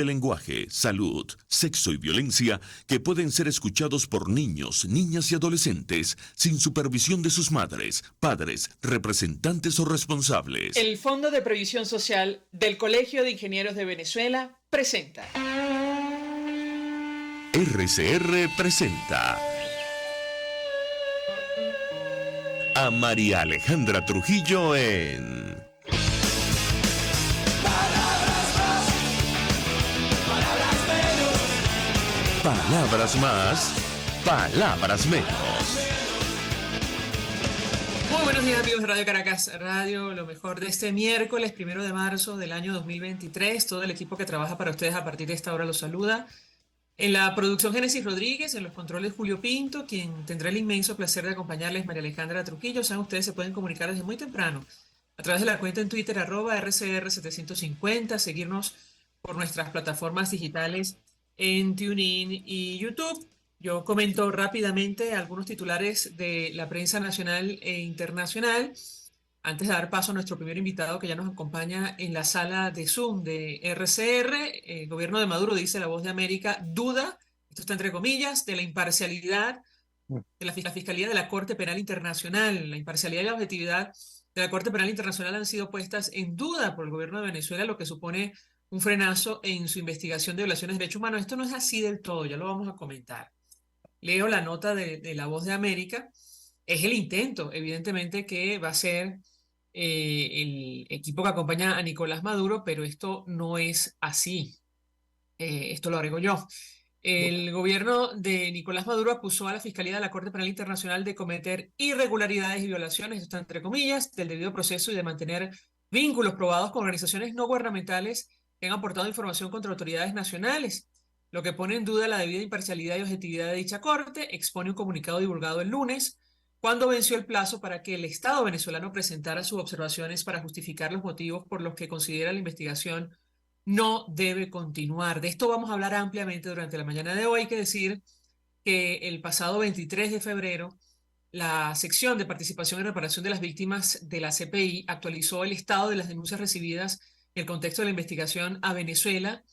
de lenguaje, salud, sexo y violencia que pueden ser escuchados por niños, niñas y adolescentes sin supervisión de sus madres, padres, representantes o responsables. El Fondo de Previsión Social del Colegio de Ingenieros de Venezuela presenta. RCR presenta a María Alejandra Trujillo en Palabras más, palabras menos. Muy buenos días, amigos de Radio Caracas Radio, lo mejor de este miércoles 1 de marzo del año 2023. Todo el equipo que trabaja para ustedes a partir de esta hora los saluda. En la producción, Génesis Rodríguez, en los controles, Julio Pinto, quien tendrá el inmenso placer de acompañarles, María Alejandra Trujillo. Saben, ustedes se pueden comunicar desde muy temprano a través de la cuenta en Twitter, @RCR750, seguirnos por nuestras plataformas digitales en TuneIn y YouTube. Yo comento rápidamente algunos titulares de la prensa nacional e internacional antes de dar paso a nuestro primer invitado que ya nos acompaña en la sala de Zoom de RCR. El gobierno de Maduro, dice La Voz de América, duda, esto está entre comillas, de la imparcialidad de la Fiscalía de la Corte Penal Internacional. La imparcialidad y la objetividad de la Corte Penal Internacional han sido puestas en duda por el gobierno de Venezuela, lo que supone un frenazo en su investigación de violaciones de derechos humanos. Esto no es así del todo, ya lo vamos a comentar. Leo la nota de La Voz de América. Es el intento, evidentemente, que va a ser el equipo que acompaña a Nicolás Maduro, pero esto no es así. Esto lo agrego yo. El gobierno de Nicolás Maduro acusó a la Fiscalía de la Corte Penal Internacional de cometer irregularidades y violaciones, esto está entre comillas, del debido proceso y de mantener vínculos probados con organizaciones no gubernamentales que han aportado información contra autoridades nacionales, lo que pone en duda la debida imparcialidad y objetividad de dicha corte. Expone un comunicado divulgado el lunes, cuando venció el plazo para que el Estado venezolano presentara sus observaciones para justificar los motivos por los que considera la investigación no debe continuar. De esto vamos a hablar ampliamente durante la mañana de hoy. Hay que decir que el pasado 23 de febrero, la sección de participación y reparación de las víctimas de la CPI actualizó el estado de las denuncias recibidas en el contexto de la investigación a Venezuela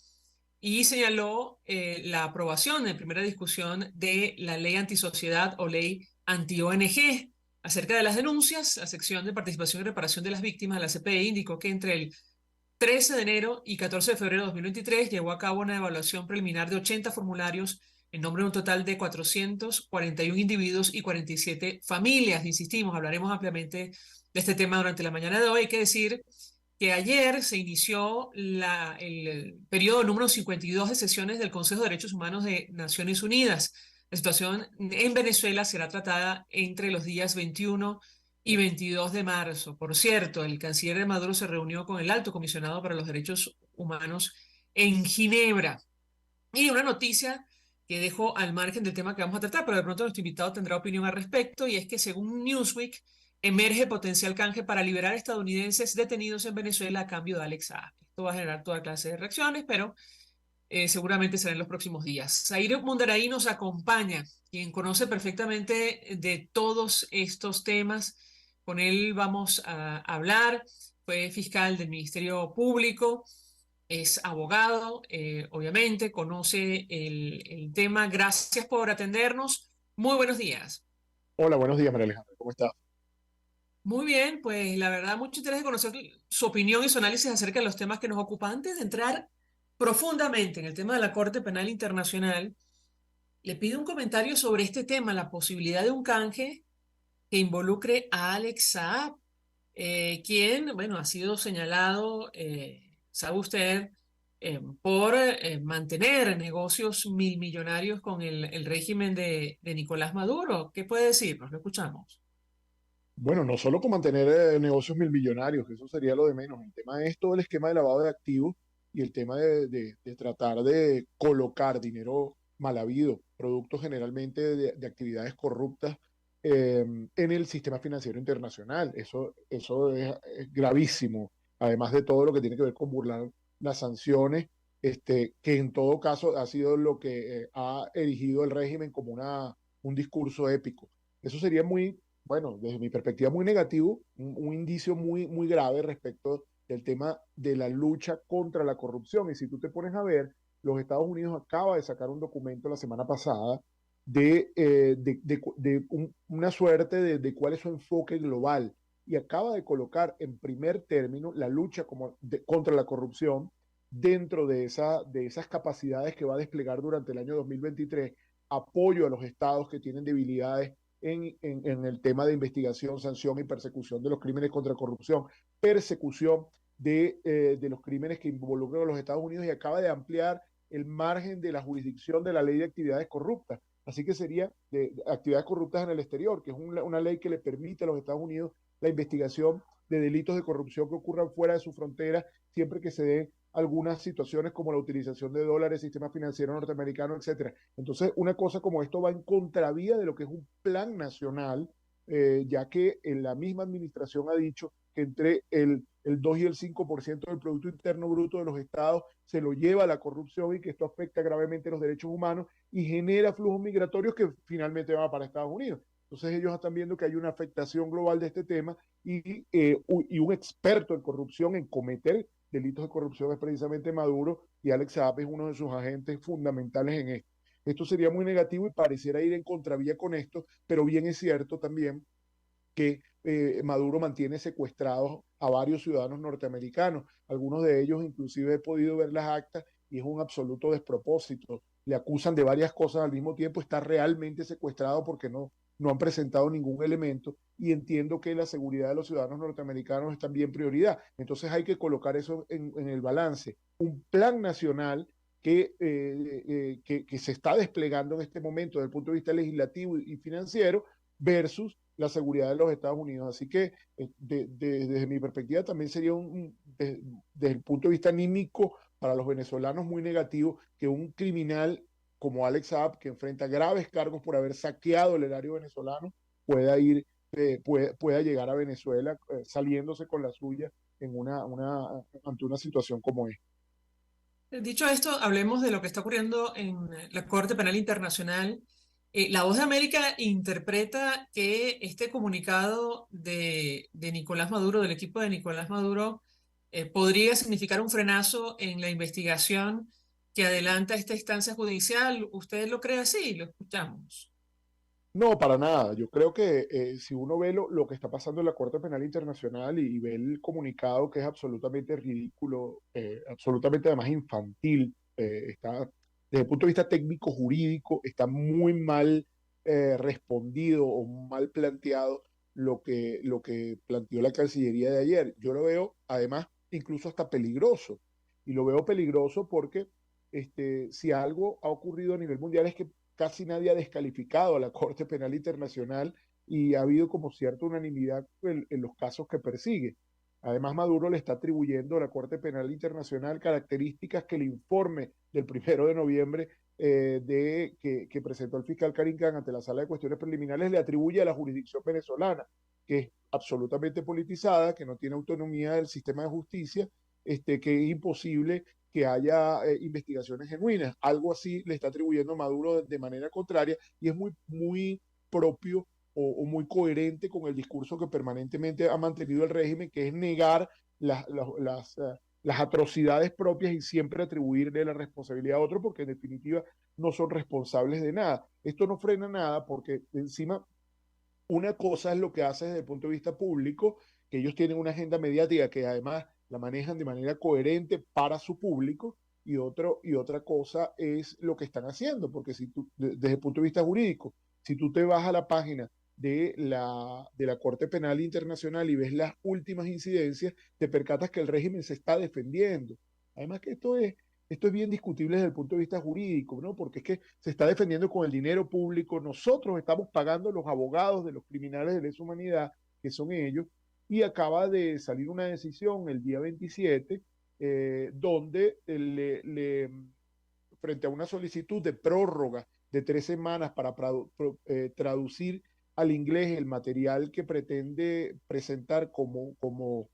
y señaló la aprobación en primera discusión de la ley antisociedad o ley anti-ONG. Acerca de las denuncias, la sección de participación y reparación de las víctimas de la CPI indicó que entre el 13 de enero y 14 de febrero de 2023 llevó a cabo una evaluación preliminar de 80 formularios en nombre de un total de 441 individuos y 47 familias. Insistimos, hablaremos ampliamente de este tema durante la mañana de hoy. Hay que decir que ayer se inició el periodo número 52 de sesiones del Consejo de Derechos Humanos de Naciones Unidas. La situación en Venezuela será tratada entre los días 21 y 22 de marzo. Por cierto, el canciller de Maduro se reunió con el Alto Comisionado para los Derechos Humanos en Ginebra. Y una noticia que dejo al margen del tema que vamos a tratar, pero de pronto nuestro invitado tendrá opinión al respecto, y es que según Newsweek, emerge potencial canje para liberar estadounidenses detenidos en Venezuela a cambio de Alex Saab. Esto va a generar toda clase de reacciones, pero seguramente será en los próximos días. Zaire Mundaray nos acompaña, quien conoce perfectamente de todos estos temas. Con él vamos a hablar. Fue fiscal del Ministerio Público, es abogado, obviamente, conoce el tema. Gracias por atendernos. Muy buenos días. Hola, buenos días, María Alejandra. ¿Cómo estás? Muy bien, pues la verdad, mucho interés de conocer su opinión y su análisis acerca de los temas que nos ocupan. Antes de entrar profundamente en el tema de la Corte Penal Internacional, le pido un comentario sobre este tema, la posibilidad de un canje que involucre a Alex Saab, quien, bueno, ha sido señalado, sabe usted, por mantener negocios millonarios con el régimen de Nicolás Maduro. ¿Qué puede decirnos? Lo escuchamos. Bueno, no solo con mantener negocios milmillonarios, que eso sería lo de menos. El tema es todo el esquema de lavado de activos y el tema de tratar de colocar dinero mal habido, producto generalmente de actividades corruptas en el sistema financiero internacional. Eso es gravísimo, además de todo lo que tiene que ver con burlar las sanciones, que en todo caso ha sido lo que ha erigido el régimen como un discurso épico. Eso sería muy, bueno, desde mi perspectiva, muy negativo, un indicio muy grave respecto del tema de la lucha contra la corrupción. Y si tú te pones a ver, los Estados Unidos acaba de sacar un documento la semana pasada una suerte de cuál es su enfoque global y acaba de colocar en primer término la lucha contra la corrupción dentro de esas capacidades que va a desplegar durante el año 2023, apoyo a los estados que tienen debilidades en el tema de investigación, sanción y persecución de los crímenes contra corrupción, persecución de los crímenes que involucran a los Estados Unidos y acaba de ampliar el margen de la jurisdicción de la ley de actividades corruptas. Así que sería de actividades corruptas en el exterior, que es una ley que le permite a los Estados Unidos la investigación de delitos de corrupción que ocurran fuera de su frontera, siempre que se den algunas situaciones como la utilización de dólares, sistema financiero norteamericano, etcétera. Entonces, una cosa como esto va en contravía de lo que es un plan nacional, ya que en la misma administración ha dicho que entre el 2 y el 5% del Producto Interno Bruto de los estados se lo lleva a la corrupción y que esto afecta gravemente los derechos humanos y genera flujos migratorios que finalmente van para Estados Unidos. Entonces ellos están viendo que hay una afectación global de este tema y un experto en corrupción, en cometer delitos de corrupción es precisamente Maduro y Alex Saab es uno de sus agentes fundamentales en esto. Esto sería muy negativo y pareciera ir en contravía con esto, pero bien es cierto también que Maduro mantiene secuestrados a varios ciudadanos norteamericanos. Algunos de ellos inclusive he podido ver las actas y es un absoluto despropósito. Le acusan de varias cosas al mismo tiempo, está realmente secuestrado porque no han presentado ningún elemento y entiendo que la seguridad de los ciudadanos norteamericanos es también prioridad. Entonces hay que colocar eso en el balance. Un plan nacional que se está desplegando en este momento desde el punto de vista legislativo y financiero versus la seguridad de los Estados Unidos. Así que desde mi perspectiva también sería desde el punto de vista anímico para los venezolanos muy negativo que un criminal como Alex Saab, que enfrenta graves cargos por haber saqueado el erario venezolano, pueda llegar a Venezuela saliéndose con la suya ante una situación como esta. Dicho esto, hablemos de lo que está ocurriendo en la Corte Penal Internacional. La Voz de América interpreta que este comunicado de Nicolás Maduro, del equipo de Nicolás Maduro, podría significar un frenazo en la investigación que adelanta esta instancia judicial. ¿Usted lo cree así? Lo escuchamos. No, para nada. Yo creo que si uno ve lo que está pasando en la Corte Penal Internacional y ve el comunicado que es absolutamente ridículo, absolutamente además infantil, está desde el punto de vista técnico jurídico, está muy mal respondido o mal planteado lo que planteó la Cancillería de ayer. Yo lo veo además incluso hasta peligroso. Y lo veo peligroso porque si algo ha ocurrido a nivel mundial es que casi nadie ha descalificado a la Corte Penal Internacional y ha habido como cierta unanimidad en los casos que persigue. Además, Maduro le está atribuyendo a la Corte Penal Internacional características que el informe del 1 de noviembre que presentó el fiscal Karim Khan ante la Sala de Cuestiones Preliminares le atribuye a la jurisdicción venezolana, que es absolutamente politizada, que no tiene autonomía del sistema de justicia, que es imposible que haya investigaciones genuinas. Algo así le está atribuyendo Maduro de manera contraria y es muy propio o muy coherente con el discurso que permanentemente ha mantenido el régimen, que es negar las atrocidades propias y siempre atribuirle la responsabilidad a otro, porque en definitiva no son responsables de nada. Esto no frena nada porque encima una cosa es lo que hace desde el punto de vista público, que ellos tienen una agenda mediática que además la manejan de manera coherente para su público, y otra cosa es lo que están haciendo, porque si tú, desde el punto de vista jurídico, si tú te vas a la página de la Corte Penal Internacional y ves las últimas incidencias, te percatas que el régimen se está defendiendo. Además que esto es bien discutible desde el punto de vista jurídico, ¿no? Porque es que se está defendiendo con el dinero público, nosotros estamos pagando los abogados de los criminales de lesa humanidad, que son ellos, y acaba de salir una decisión el día 27, donde frente a una solicitud de prórroga de 3 semanas para traducir al inglés el material que pretende presentar como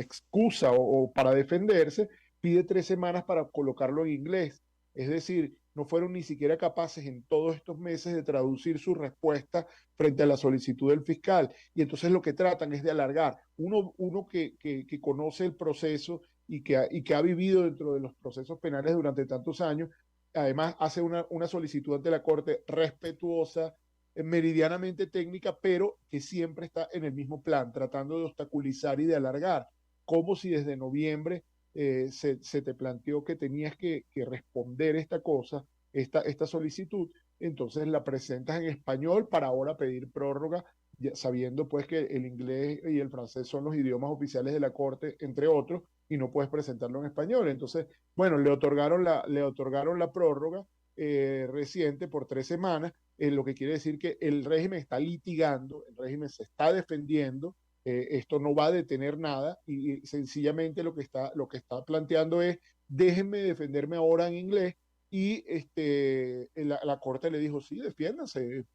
excusa o para defenderse, pide 3 semanas para colocarlo en inglés. Es decir, no fueron ni siquiera capaces en todos estos meses de traducir su respuesta frente a la solicitud del fiscal. Y entonces lo que tratan es de alargar. Uno que conoce el proceso y que ha vivido dentro de los procesos penales durante tantos años, además hace una solicitud ante la Corte respetuosa, meridianamente técnica, pero que siempre está en el mismo plan, tratando de obstaculizar y de alargar, como si desde noviembre se te planteó que tenías que responder esta cosa, esta solicitud, entonces la presentas en español para ahora pedir prórroga, ya sabiendo pues que el inglés y el francés son los idiomas oficiales de la Corte, entre otros, y no puedes presentarlo en español. Entonces, bueno, le otorgaron la prórroga reciente por 3 semanas, lo que quiere decir que el régimen está litigando, el régimen se está defendiendo, esto no va a detener nada y sencillamente lo que está planteando es déjenme defenderme ahora en inglés y la Corte le dijo, sí, defiéndase,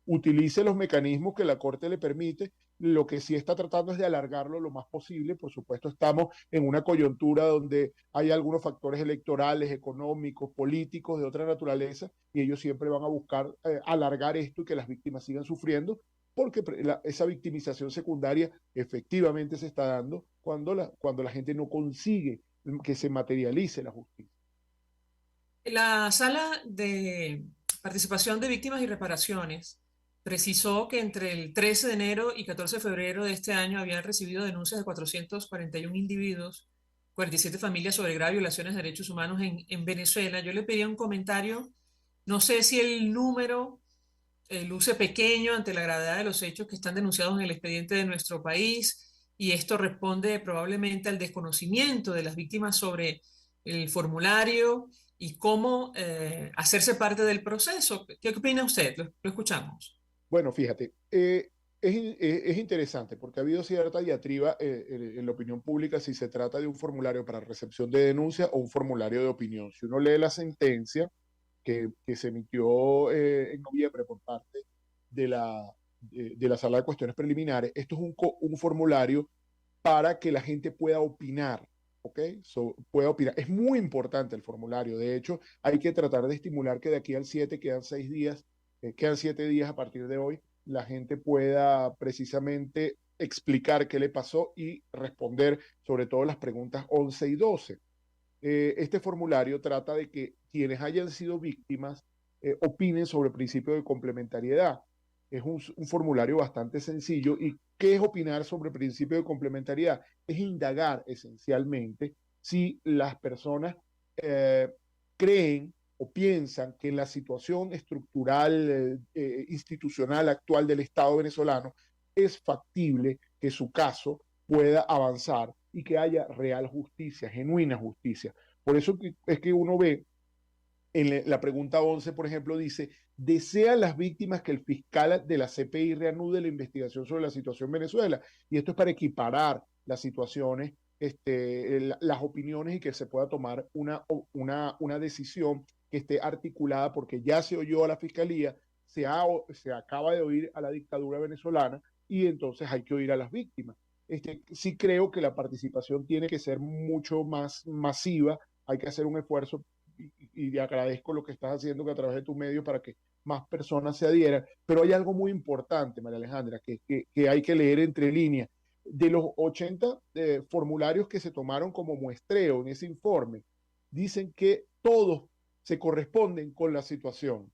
utilice los mecanismos que la Corte le permite, lo que sí está tratando es de alargarlo lo más posible. Por supuesto, estamos en una coyuntura donde hay algunos factores electorales, económicos, políticos, de otra naturaleza, y ellos siempre van a buscar alargar esto y que las víctimas sigan sufriendo, porque esa victimización secundaria efectivamente se está dando cuando la gente no consigue que se materialice la justicia. La Sala de Participación de Víctimas y Reparaciones precisó que entre el 13 de enero y 14 de febrero de este año habían recibido denuncias de 441 individuos, 47 familias sobre graves violaciones de derechos humanos en Venezuela. Yo le pedía un comentario, no sé si el número luce pequeño ante la gravedad de los hechos que están denunciados en el expediente de nuestro país, y esto responde probablemente al desconocimiento de las víctimas sobre el formulario y cómo hacerse parte del proceso. ¿Qué opina usted? Lo escuchamos. Bueno, fíjate, es interesante porque ha habido cierta diatriba en la opinión pública si se trata de un formulario para recepción de denuncia o un formulario de opinión. Si uno lee la sentencia que se emitió en noviembre por parte de la Sala de Cuestiones Preliminares, esto es un formulario para que la gente pueda opinar. ¿Ok? Pueda opinar. Es muy importante el formulario. De hecho, hay que tratar de estimular que de aquí al 7 quedan 6 días, quedan 7 días a partir de hoy, la gente pueda precisamente explicar qué le pasó y responder sobre todo las preguntas 11 y 12. Este formulario trata de que quienes hayan sido víctimas opinen sobre el principio de complementariedad. Es un formulario bastante sencillo. ¿Y qué es opinar sobre el principio de complementariedad? Es indagar esencialmente si las personas creen o piensan que en la situación estructural, institucional actual del Estado venezolano es factible que su caso pueda avanzar y que haya real justicia, genuina justicia. Por eso es que uno ve en la pregunta 11, por ejemplo, dice, ¿desean las víctimas que el fiscal de la CPI reanude la investigación sobre la situación en Venezuela? Y esto es para equiparar las situaciones, las opiniones y que se pueda tomar una decisión que esté articulada, porque ya se oyó a la fiscalía, se acaba de oír a la dictadura venezolana y entonces hay que oír a las víctimas. Sí creo que la participación tiene que ser mucho más masiva, hay que hacer un esfuerzo y agradezco lo que estás haciendo que a través de tu medio para que más personas se adhieran, pero hay algo muy importante, María Alejandra, que hay que leer entre líneas. De los 80 formularios que se tomaron como muestreo en ese informe, dicen que todos se corresponden con la situación.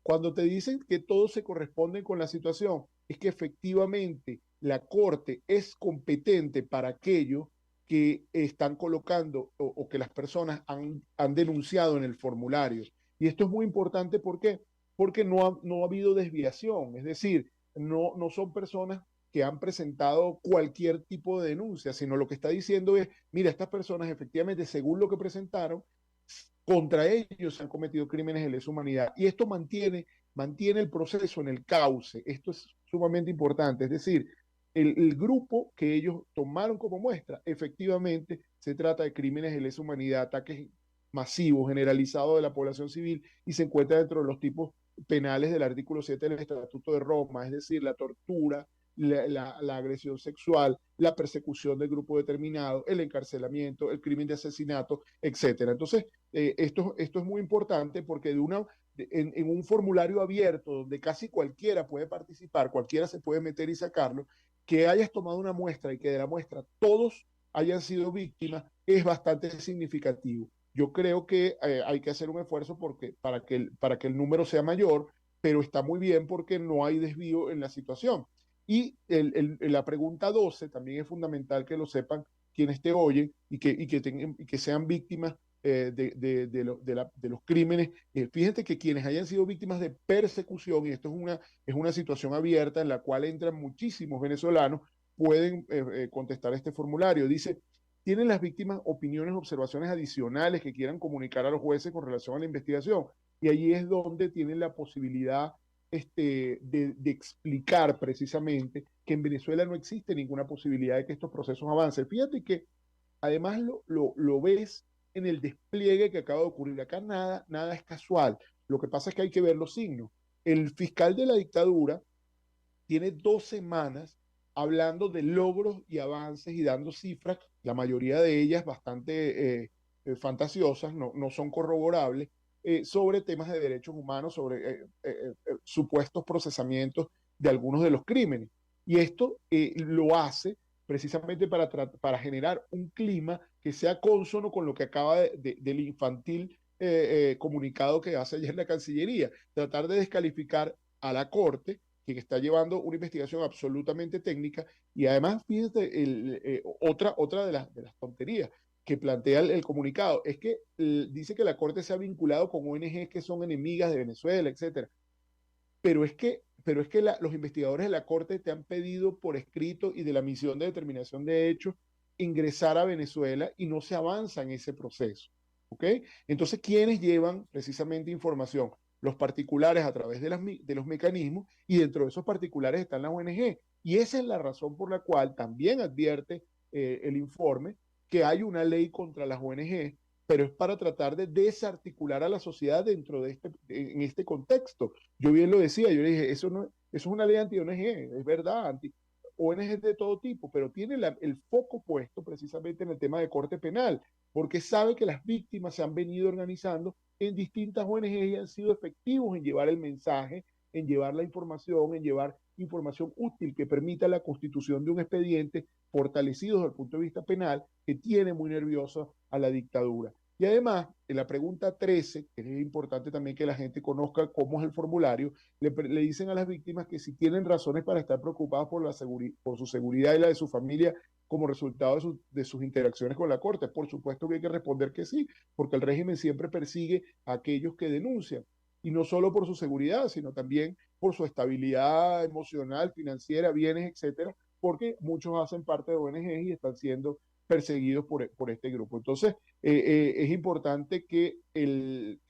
Cuando te dicen que todos se corresponden con la situación, es que efectivamente la Corte es competente para aquello que están colocando o que las personas han denunciado en el formulario. Y esto es muy importante, ¿por qué? Porque no ha habido desviación, es decir, no son personas que han presentado cualquier tipo de denuncia, sino lo que está diciendo es, mira, estas personas efectivamente, según lo que presentaron, contra ellos se han cometido crímenes de lesa humanidad. Y esto mantiene el proceso en el cauce. Esto es sumamente importante. Es decir, el grupo que ellos tomaron como muestra, efectivamente se trata de crímenes de lesa humanidad, ataques masivos, generalizados de la población civil, y se encuentra dentro de los tipos penales del artículo 7 del Estatuto de Roma, es decir, la tortura, la agresión sexual, la persecución del grupo determinado, el encarcelamiento, el crimen de asesinato, etcétera. Entonces, esto es muy importante porque en un formulario abierto donde casi cualquiera puede participar, cualquiera se puede meter y sacarlo, que hayas tomado una muestra y que de la muestra todos hayan sido víctimas, es bastante significativo. Yo creo que hay que hacer un esfuerzo para que el número sea mayor, pero está muy bien porque no hay desvío en la situación. Y la pregunta 12 también es fundamental que lo sepan quienes te oyen y que sean víctimas de los crímenes. Fíjate que quienes hayan sido víctimas de persecución, y esto es una situación abierta en la cual entran muchísimos venezolanos, pueden contestar este formulario. Dice, ¿tienen las víctimas opiniones o observaciones adicionales que quieran comunicar a los jueces con relación a la investigación? Y allí es donde tienen la posibilidad de explicar precisamente que en Venezuela no existe ninguna posibilidad de que estos procesos avancen. Fíjate que además lo ves en el despliegue que acaba de ocurrir. Acá nada es casual. Lo que pasa es que hay que ver los signos. El fiscal de la dictadura tiene 2 semanas hablando de logros y avances y dando cifras, la mayoría de ellas bastante fantasiosas, no son corroborables, sobre temas de derechos humanos, sobre supuestos procesamientos de algunos de los crímenes. Y esto lo hace precisamente para generar un clima que sea cónsono con lo que acaba del infantil comunicado que hace ayer la Cancillería, tratar de descalificar a la Corte, quien está llevando una investigación absolutamente técnica, y además, fíjate, otra de las tonterías que plantea el comunicado es que dice que la Corte se ha vinculado con ONGs que son enemigas de Venezuela, etcétera. Pero es que los investigadores de la Corte te han pedido por escrito y de la misión de determinación de hechos ingresar a Venezuela y no se avanza en ese proceso. ¿Ok? Entonces, ¿quiénes llevan precisamente información? Los particulares a través de los mecanismos, y dentro de esos particulares están las ONG. Y esa es la razón por la cual también advierte el informe que hay una ley contra las ONG, pero es para tratar de desarticular a la sociedad en este contexto. Yo bien lo decía, yo le dije, eso es una ley anti-ONG, es verdad, ONG de todo tipo, pero tiene el foco puesto precisamente en el tema de corte penal, porque sabe que las víctimas se han venido organizando en distintas ONG y han sido efectivos en llevar el mensaje, en llevar la información, en llevar información útil que permita la constitución de un expediente fortalecido desde el punto de vista penal, que tiene muy nerviosa a la dictadura. Y además, en la pregunta 13, que es importante también que la gente conozca cómo es el formulario, le dicen a las víctimas que si tienen razones para estar preocupadas por su seguridad y la de su familia como resultado de sus interacciones con la Corte. Por supuesto que hay que responder que sí, porque el régimen siempre persigue a aquellos que denuncian, y no solo por su seguridad, sino también por su estabilidad emocional, financiera, bienes, etcétera, porque muchos hacen parte de ONG y están siendo perseguidos por este grupo. Entonces, es importante que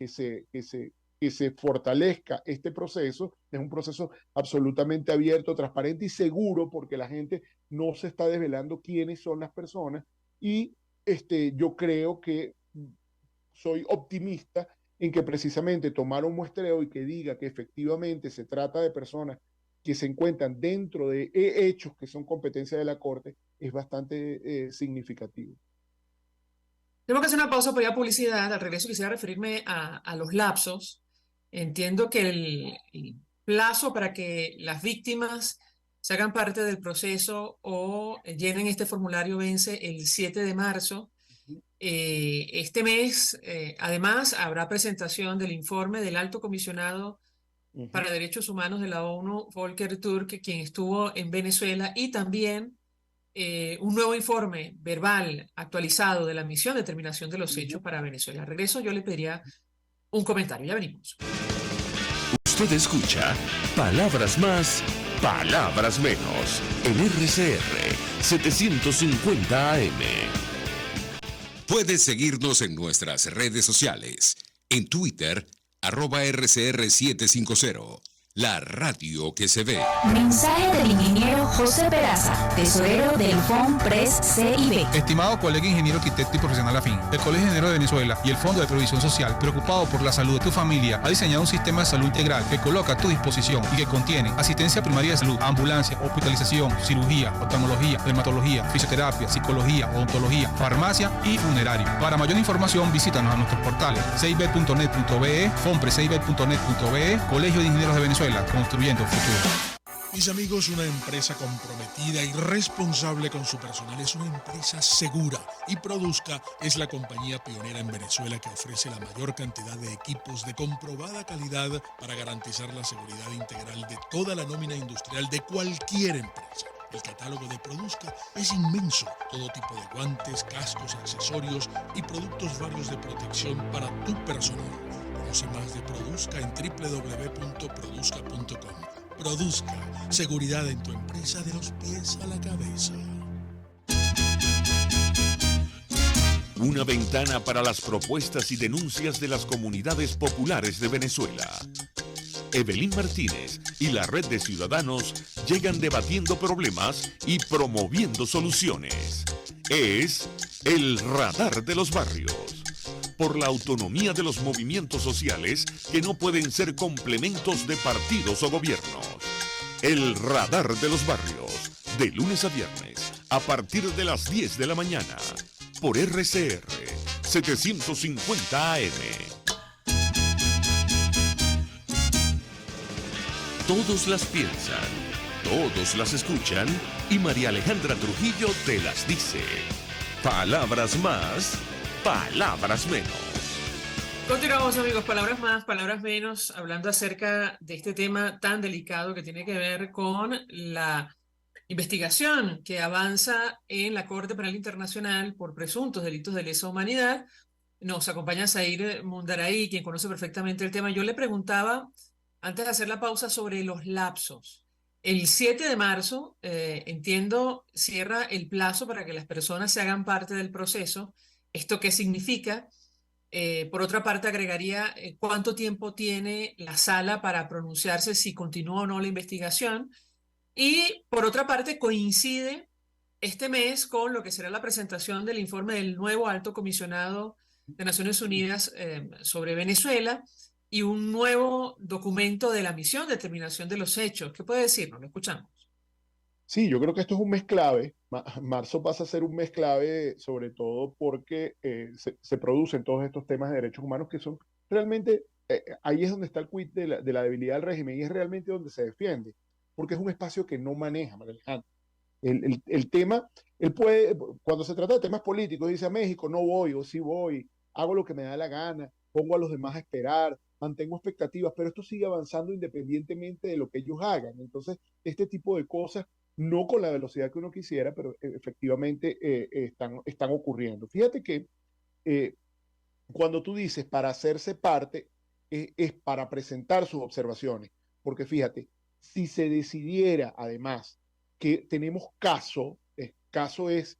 se fortalezca este proceso. Es un proceso absolutamente abierto, transparente y seguro, porque la gente no se está desvelando quiénes son las personas, y yo creo que soy optimista en que precisamente tomar un muestreo y que diga que efectivamente se trata de personas que se encuentran dentro de hechos que son competencia de la Corte es bastante significativo. Tengo que hacer una pausa para ir a publicidad. Al regreso quisiera referirme a los lapsos. Entiendo que el plazo para que las víctimas se hagan parte del proceso o llenen este formulario vence el 7 de marzo. Este mes, además, habrá presentación del informe del Alto Comisionado para Derechos Humanos de la ONU, Volker Turk, quien estuvo en Venezuela, y también un nuevo informe verbal actualizado de la misión de determinación de los hechos para Venezuela. Al regreso, yo le pediría un comentario. Ya venimos. Usted escucha Palabras Más, Palabras Menos en RCR 750 AM. Puedes seguirnos en nuestras redes sociales. En Twitter, @RCR750. la radio que se ve. Mensaje del ingeniero José Peraza, tesorero del FONPRES CIB. Estimado colega ingeniero arquitecto y profesional afín, el Colegio de Ingenieros de Venezuela y el Fondo de Previsión Social, preocupado por la salud de tu familia, ha diseñado un sistema de salud integral que coloca a tu disposición y que contiene asistencia primaria de salud, ambulancia, hospitalización, cirugía, oftalmología, dermatología, fisioterapia, psicología, odontología, farmacia y funerario. Para mayor información, visítanos a nuestros portales cib.net.be, fonprescib.net.be, Colegio de Ingenieros de Venezuela, construyendo futuro. Mis amigos, una empresa comprometida y responsable con su personal es una empresa segura, y Produzca es la compañía pionera en Venezuela que ofrece la mayor cantidad de equipos de comprobada calidad para garantizar la seguridad integral de toda la nómina industrial de cualquier empresa. El catálogo de Produzca es inmenso, todo tipo de guantes, cascos, accesorios y productos varios de protección para tu personal. Conoce más de Produzca en www.produzca.com. Produzca, seguridad en tu empresa de los pies a la cabeza. Una ventana para las propuestas y denuncias de las comunidades populares de Venezuela. Evelyn Martínez y la Red de Ciudadanos llegan debatiendo problemas y promoviendo soluciones. Es el Radar de los Barrios. Por la autonomía de los movimientos sociales que no pueden ser complementos de partidos o gobiernos. El Radar de los Barrios, de lunes a viernes, a partir de las 10 de la mañana, por RCR 750 AM. Todos las piensan, todos las escuchan, y María Alejandra Trujillo te las dice. Palabras más, palabras menos. Continuamos, amigos, palabras más, palabras menos, hablando acerca de este tema tan delicado que tiene que ver con la investigación que avanza en la Corte Penal Internacional por presuntos delitos de lesa humanidad. Nos acompaña Zair Mundaray, quien conoce perfectamente el tema. Yo le preguntaba, antes de hacer la pausa, sobre los lapsos. El 7 de marzo, entiendo, cierra el plazo para que las personas se hagan parte del proceso. ¿Esto qué significa? Por otra parte, agregaría cuánto tiempo tiene la sala para pronunciarse si continúa o no la investigación. Y por otra parte, coincide este mes con lo que será la presentación del informe del nuevo alto comisionado de Naciones Unidas sobre Venezuela y un nuevo documento de la misión de determinación de los hechos. ¿Qué puede decirnos? Lo escuchamos. Sí, yo creo que esto es un mes clave. Marzo pasa a ser un mes clave, sobre todo porque se producen todos estos temas de derechos humanos que son realmente, ahí es donde está el quid de la debilidad del régimen, y es realmente donde se defiende, porque es un espacio que no maneja, María Alejandra. El tema, él puede, cuando se trata de temas políticos, dice a México, no voy, o sí voy, hago lo que me da la gana, pongo a los demás a esperar, mantengo expectativas, pero esto sigue avanzando independientemente de lo que ellos hagan. Entonces, este tipo de cosas, no con la velocidad que uno quisiera, pero efectivamente están ocurriendo. Fíjate que cuando tú dices para hacerse parte, es para presentar sus observaciones, porque fíjate, si se decidiera además que tenemos caso es,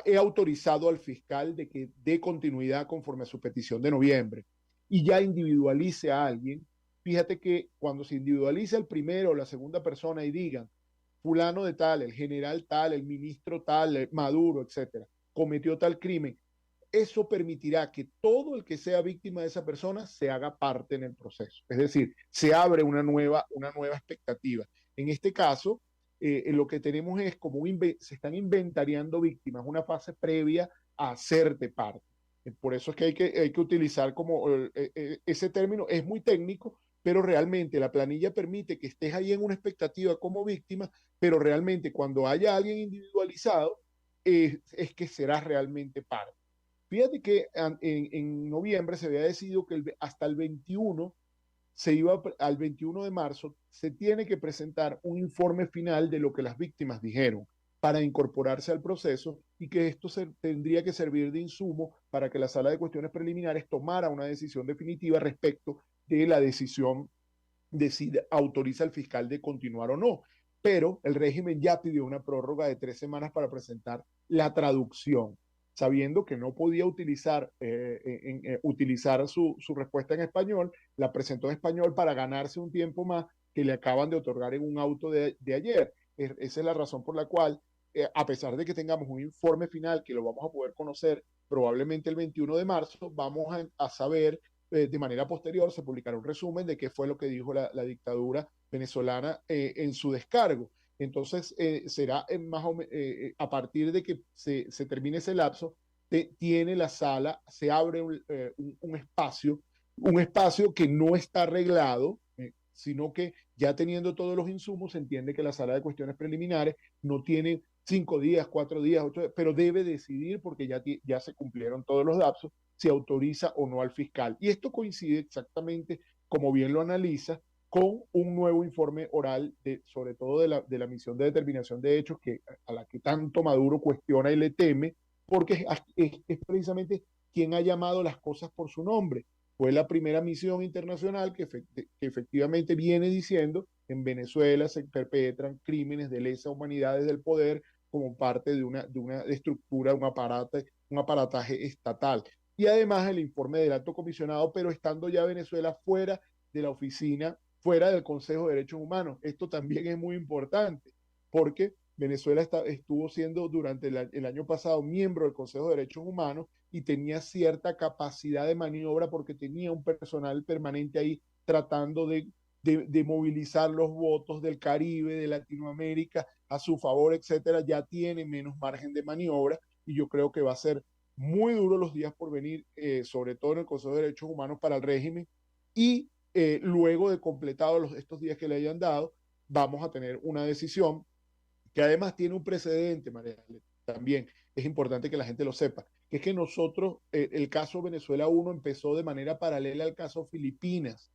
he autorizado al fiscal de que dé continuidad conforme a su petición de noviembre y ya individualice a alguien. Fíjate que cuando se individualiza el primero o la segunda persona y digan fulano de tal, el general tal, el ministro tal, Maduro, etcétera, cometió tal crimen, eso permitirá que todo el que sea víctima de esa persona se haga parte en el proceso. Es decir, se abre una nueva expectativa. En este caso, lo que tenemos es como se están inventariando víctimas, una fase previa a hacerte parte. Por eso es que hay que utilizar como ese término, es muy técnico, pero realmente la planilla permite que estés ahí en una expectativa como víctima, pero realmente cuando haya alguien individualizado, es que serás realmente parte. Fíjate que en noviembre se había decidido que hasta el 21 al 21 de marzo se tiene que presentar un informe final de lo que las víctimas dijeron para incorporarse al proceso, y que esto tendría que servir de insumo para que la Sala de Cuestiones Preliminares tomara una decisión definitiva respecto de la decisión de si autoriza al fiscal de continuar o no. Pero el régimen ya pidió una prórroga de 3 semanas para presentar la traducción, sabiendo que no podía utilizar su respuesta en español. La presentó en español para ganarse un tiempo más, que le acaban de otorgar en un auto de ayer. Esa es la razón por la cual, a pesar de que tengamos un informe final que lo vamos a poder conocer probablemente el 21 de marzo, vamos a saber de manera posterior, se publicará un resumen de qué fue lo que dijo la dictadura venezolana en su descargo. Entonces, será más o a partir de que se termine ese lapso, tiene la sala, se abre un espacio que no está arreglado, sino que ya teniendo todos los insumos, se entiende que la sala de cuestiones preliminares no tiene 5 días, 4 días, 8 días, pero debe decidir porque ya se cumplieron todos los lapsos, si autoriza o no al fiscal. Y esto coincide exactamente, como bien lo analiza, con un nuevo informe oral, sobre todo de la misión de determinación de hechos, a la que tanto Maduro cuestiona y le teme, porque es precisamente quien ha llamado las cosas por su nombre. Fue la primera misión internacional que efectivamente viene diciendo en Venezuela se perpetran crímenes de lesa humanidad desde el poder como parte de una estructura, un aparataje estatal. Y además el informe del alto comisionado, pero estando ya Venezuela fuera de la oficina, fuera del Consejo de Derechos Humanos. Esto también es muy importante, porque Venezuela estuvo siendo durante el año pasado miembro del Consejo de Derechos Humanos y tenía cierta capacidad de maniobra porque tenía un personal permanente ahí tratando de movilizar los votos del Caribe, de Latinoamérica a su favor, etcétera. Ya tiene menos margen de maniobra y yo creo que va a ser muy duro los días por venir, sobre todo en el Consejo de Derechos Humanos para el régimen, y luego de completados estos días que le hayan dado, vamos a tener una decisión que además tiene un precedente, María, también es importante que la gente lo sepa, que es que nosotros, el caso Venezuela 1 empezó de manera paralela al caso Filipinas,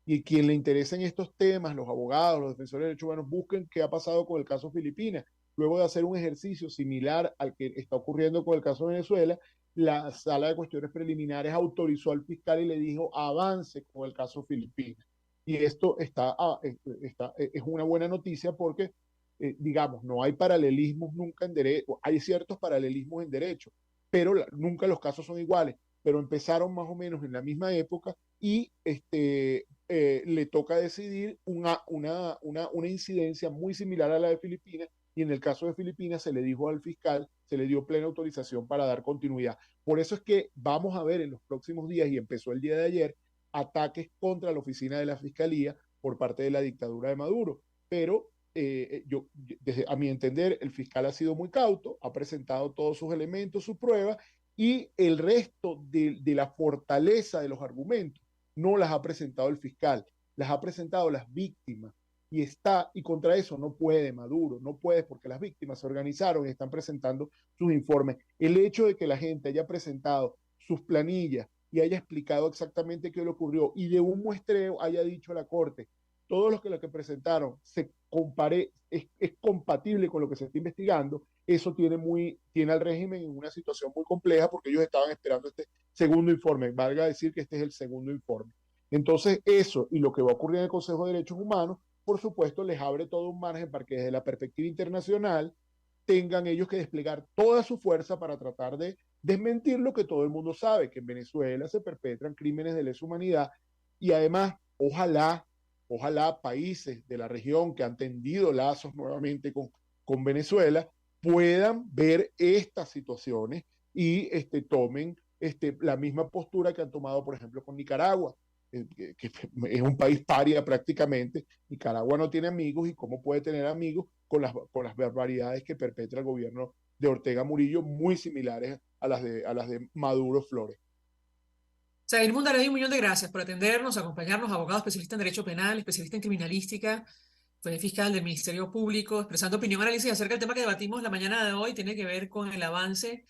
y quien le interesen estos temas, los abogados, los defensores de derechos humanos, busquen qué ha pasado con el caso Filipinas. Luego de hacer un ejercicio similar al que está ocurriendo con el caso Venezuela, la sala de cuestiones preliminares autorizó al fiscal y le dijo avance con el caso Filipinas. Y esto es una buena noticia porque, digamos, no hay paralelismos nunca en derecho, hay ciertos paralelismos en derecho, pero nunca los casos son iguales, pero empezaron más o menos en la misma época y le toca decidir una incidencia muy similar a la de Filipinas, y en el caso de Filipinas se le dijo al fiscal, se le dio plena autorización para dar continuidad. Por eso es que vamos a ver en los próximos días, y empezó el día de ayer, ataques contra la oficina de la Fiscalía por parte de la dictadura de Maduro. Pero a mi entender, el fiscal ha sido muy cauto, ha presentado todos sus elementos, sus pruebas, y el resto de la fortaleza de los argumentos no las ha presentado el fiscal, las ha presentado las víctimas. Y contra eso no puede Maduro, no puede, porque las víctimas se organizaron y están presentando sus informes. El hecho de que la gente haya presentado sus planillas y haya explicado exactamente qué le ocurrió y de un muestreo haya dicho a la Corte, todos los que presentaron es compatible con lo que se está investigando, eso tiene al régimen en una situación muy compleja porque ellos estaban esperando este segundo informe, valga decir que este es el segundo informe. Entonces eso y lo que va a ocurrir en el Consejo de Derechos Humanos, por supuesto, les abre todo un margen para que desde la perspectiva internacional tengan ellos que desplegar toda su fuerza para tratar de desmentir lo que todo el mundo sabe, que en Venezuela se perpetran crímenes de lesa humanidad, y además, ojalá países de la región que han tendido lazos nuevamente con Venezuela puedan ver estas situaciones y tomen la misma postura que han tomado, por ejemplo, con Nicaragua, que es un país paria prácticamente. Nicaragua no tiene amigos, y cómo puede tener amigos con las barbaridades que perpetra el gobierno de Ortega Murillo, muy similares a las de Maduro Flores. Said Mundarriz, 1.000.000 de gracias por atendernos, acompañarnos, abogado especialista en Derecho Penal, especialista en Criminalística, fue fiscal del Ministerio Público, expresando opinión, análisis acerca del tema que debatimos la mañana de hoy. Tiene que ver con el avance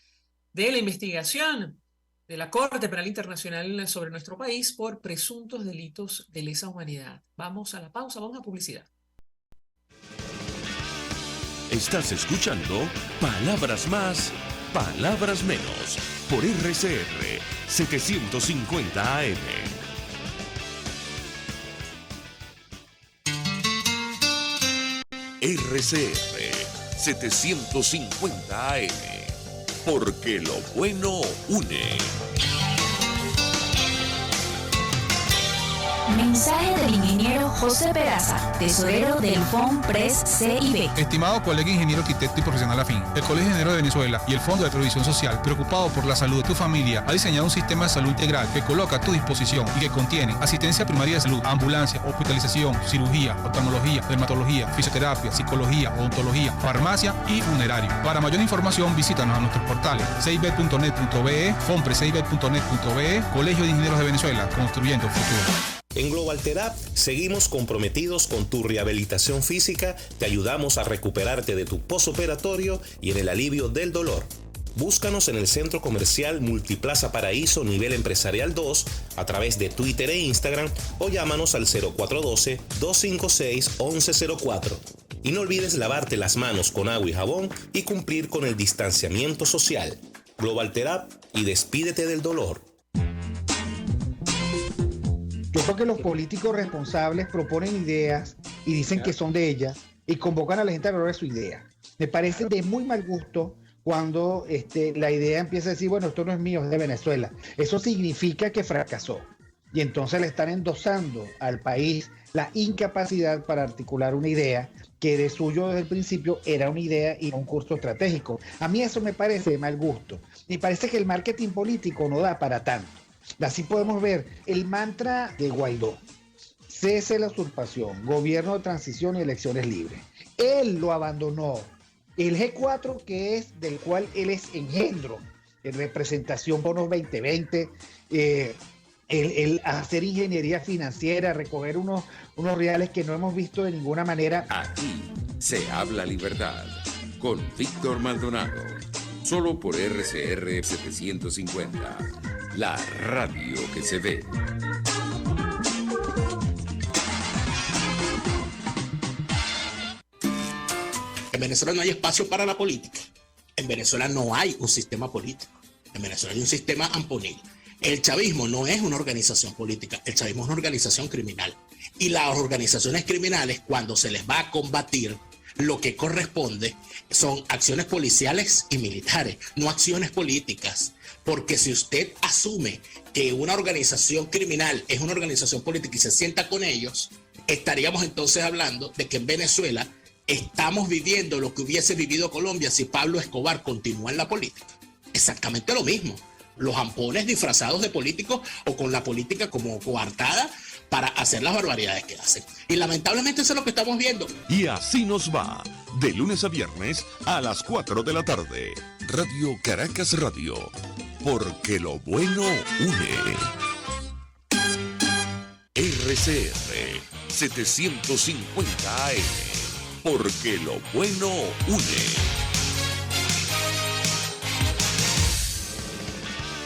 de la investigación de la Corte Penal Internacional sobre nuestro país por presuntos delitos de lesa humanidad. Vamos a la pausa, vamos a publicidad. Estás escuchando Palabras Más, Palabras Menos, por RCR 750 AM. RCR 750 AM, porque lo bueno une. Mensaje del ingeniero ingeniero José Peraza, tesorero del FONPRES CIB. Estimado colega ingeniero arquitecto y profesional afín, el Colegio de Ingenieros de Venezuela y el Fondo de Previsión Social, preocupado por la salud de tu familia, ha diseñado un sistema de salud integral que coloca a tu disposición y que contiene asistencia primaria de salud, ambulancia, hospitalización, cirugía, oftalmología, dermatología, fisioterapia, psicología, odontología, farmacia y funerario. Para mayor información, visítanos a nuestros portales cib.net.be, fonprescib.net.be, Colegio de Ingenieros de Venezuela, construyendo futuro. En Global Therapy seguimos comprometidos con tu rehabilitación física, te ayudamos a recuperarte de tu posoperatorio y en el alivio del dolor. Búscanos en el Centro Comercial Multiplaza Paraíso Nivel Empresarial 2 a través de Twitter e Instagram o llámanos al 0412-256-1104. Y no olvides lavarte las manos con agua y jabón y cumplir con el distanciamiento social. Global Therapy y despídete del dolor. Yo creo que los políticos responsables proponen ideas y dicen que son de ellas y convocan a la gente a lograr su idea. Me parece de muy mal gusto cuando la idea empieza a decir, bueno, esto no es mío, es de Venezuela. Eso significa que fracasó. Y entonces le están endosando al país la incapacidad para articular una idea que de suyo desde el principio era una idea y no un curso estratégico. A mí eso me parece de mal gusto. Me parece que el marketing político no da para tanto. Así podemos ver el mantra de Guaidó: cese la usurpación, gobierno de transición y elecciones libres. Él lo abandonó. El G4, que es del cual él es engendro, en representación bonos 2020, el hacer ingeniería financiera, recoger unos reales que no hemos visto de ninguna manera. Aquí se habla libertad con Víctor Maldonado, solo por RCR 750, la radio que se ve. En Venezuela no hay espacio para la política. En Venezuela no hay un sistema político. En Venezuela hay un sistema amponil. El chavismo no es una organización política. El chavismo es una organización criminal. Y las organizaciones criminales, cuando se les va a combatir, lo que corresponde son acciones policiales y militares, no acciones políticas. Porque si usted asume que una organización criminal es una organización política y se sienta con ellos, estaríamos entonces hablando de que en Venezuela estamos viviendo lo que hubiese vivido Colombia si Pablo Escobar continúa en la política. Exactamente lo mismo. Los ampones disfrazados de políticos o con la política como coartada para hacer las barbaridades que hacen. Y lamentablemente eso es lo que estamos viendo. Y así nos va, de lunes a viernes a las 4 de la tarde. Radio Caracas Radio, porque lo bueno une. RCR 750 AM, porque lo bueno une.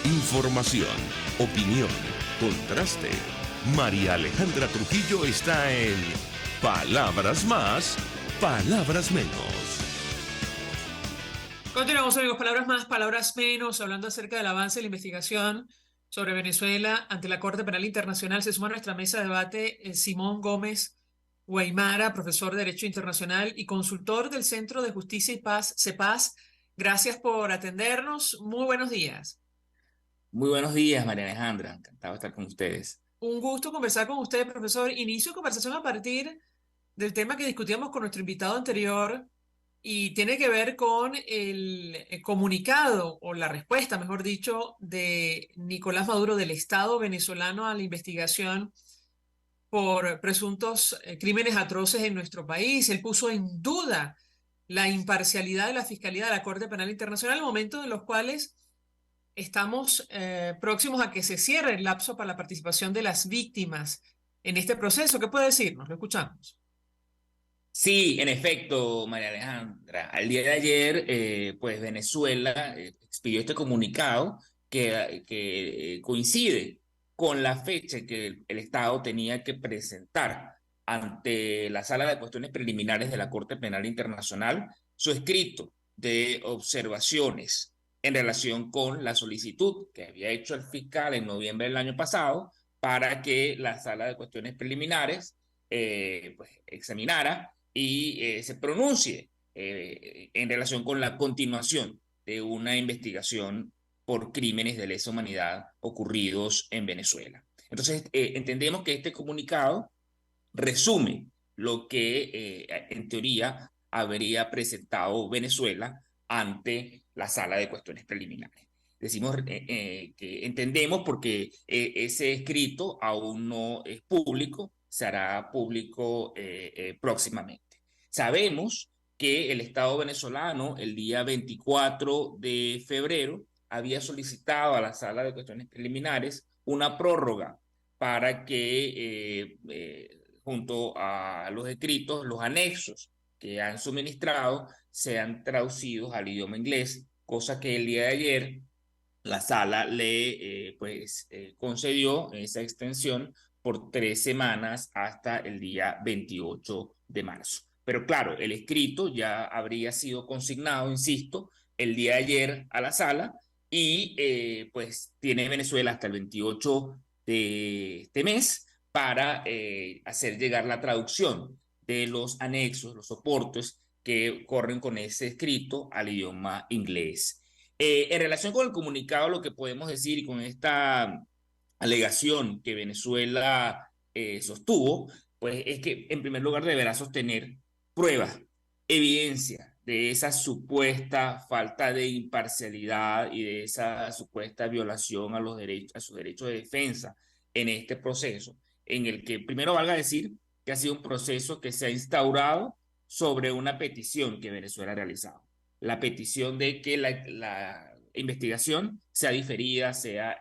Información, opinión, contraste. María Alejandra Trujillo está en Palabras Más, Palabras Menos. Continuamos, amigos. Palabras más, palabras menos. Hablando acerca del avance de la investigación sobre Venezuela ante la Corte Penal Internacional, se suma a nuestra mesa de debate Simón Gómez Guaymara, profesor de Derecho Internacional y consultor del Centro de Justicia y Paz, CEPAZ. Gracias por atendernos. Muy buenos días. Muy buenos días, María Alejandra. Encantado de estar con ustedes. Un gusto conversar con usted, profesor. Inicio conversación a partir del tema que discutíamos con nuestro invitado anterior y tiene que ver con el comunicado o la respuesta, mejor dicho, de Nicolás Maduro del Estado venezolano a la investigación por presuntos crímenes atroces en nuestro país. Él puso en duda la imparcialidad de la Fiscalía de la Corte Penal Internacional en momentos en los cuales estamos próximos a que se cierre el lapso para la participación de las víctimas en este proceso. ¿Qué puede decirnos? Lo escuchamos. Sí, en efecto, María Alejandra. Al día de ayer, pues Venezuela expidió este comunicado que coincide con la fecha que el Estado tenía que presentar ante la Sala de Cuestiones Preliminares de la Corte Penal Internacional su escrito de observaciones en relación con la solicitud que había hecho el fiscal en noviembre del año pasado para que la Sala de Cuestiones Preliminares pues, examinara y se pronuncie en relación con la continuación de una investigación por crímenes de lesa humanidad ocurridos en Venezuela. Entonces, entendemos que este comunicado resume lo que en teoría habría presentado Venezuela ante la Sala de Cuestiones Preliminares. Decimos que entendemos porque ese escrito aún no es público, se hará público próximamente. Sabemos que el Estado venezolano el día 24 de febrero había solicitado a la Sala de Cuestiones Preliminares una prórroga para que junto a los escritos, los anexos que han suministrado sean traducidos al idioma inglés, cosa que el día de ayer la sala le concedió esa extensión por 3 semanas hasta el día 28 de marzo. Pero claro, el escrito ya habría sido consignado, insisto, el día de ayer a la sala y pues tiene Venezuela hasta el 28 de este mes para hacer llegar la traducción de los anexos, los soportes que corren con ese escrito al idioma inglés. En relación con el comunicado, lo que podemos decir y con esta alegación que Venezuela sostuvo, pues es que en primer lugar deberá sostener pruebas, evidencia de esa supuesta falta de imparcialidad y de esa supuesta violación a sus derechos de defensa en este proceso, en el que primero valga decir que ha sido un proceso que se ha instaurado sobre una petición que Venezuela ha realizado. La petición de que la investigación sea diferida, sea,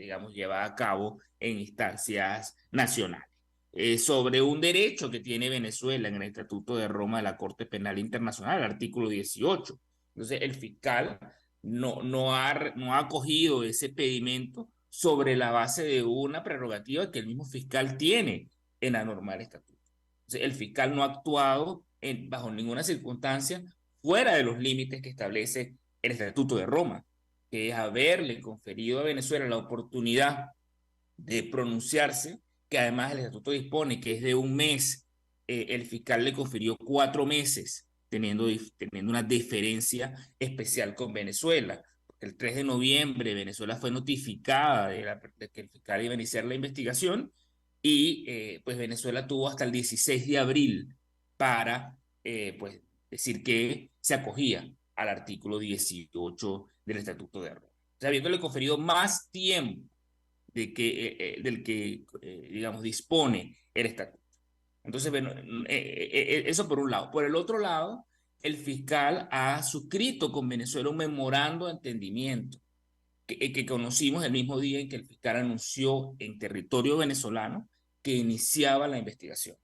digamos, llevada a cabo en instancias nacionales. Sobre un derecho que tiene Venezuela en el Estatuto de Roma de la Corte Penal Internacional, el artículo 18. Entonces, el fiscal no ha acogido ese pedimento sobre la base de una prerrogativa que el mismo fiscal tiene en la norma del estatuto. Entonces, el fiscal no ha actuado bajo ninguna circunstancia fuera de los límites que establece el Estatuto de Roma, que es haberle conferido a Venezuela la oportunidad de pronunciarse, que además el Estatuto dispone que es de 1 mes, el fiscal le confirió 4 meses, teniendo una deferencia especial con Venezuela. El 3 de noviembre Venezuela fue notificada de que el fiscal iba a iniciar la investigación y pues Venezuela tuvo hasta el 16 de abril para pues decir que se acogía al artículo 18 del Estatuto de Roma. O sea, habiéndole conferido más tiempo del que digamos, dispone el Estatuto. Entonces, bueno, eso por un lado. Por el otro lado, el fiscal ha suscrito con Venezuela un memorando de entendimiento que conocimos el mismo día en que el fiscal anunció en territorio venezolano que iniciaba la investigación.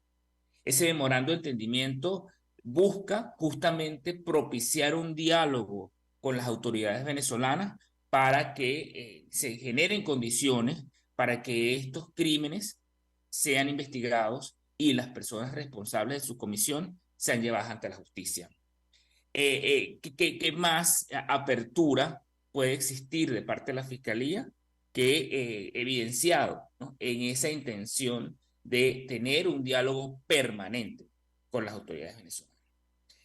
Ese memorando de entendimiento busca justamente propiciar un diálogo con las autoridades venezolanas para que se generen condiciones para que estos crímenes sean investigados y las personas responsables de su comisión sean llevadas ante la justicia. ¿Qué más apertura puede existir de parte de la Fiscalía que evidenciado, ¿no?, en esa intención de tener un diálogo permanente con las autoridades venezolanas?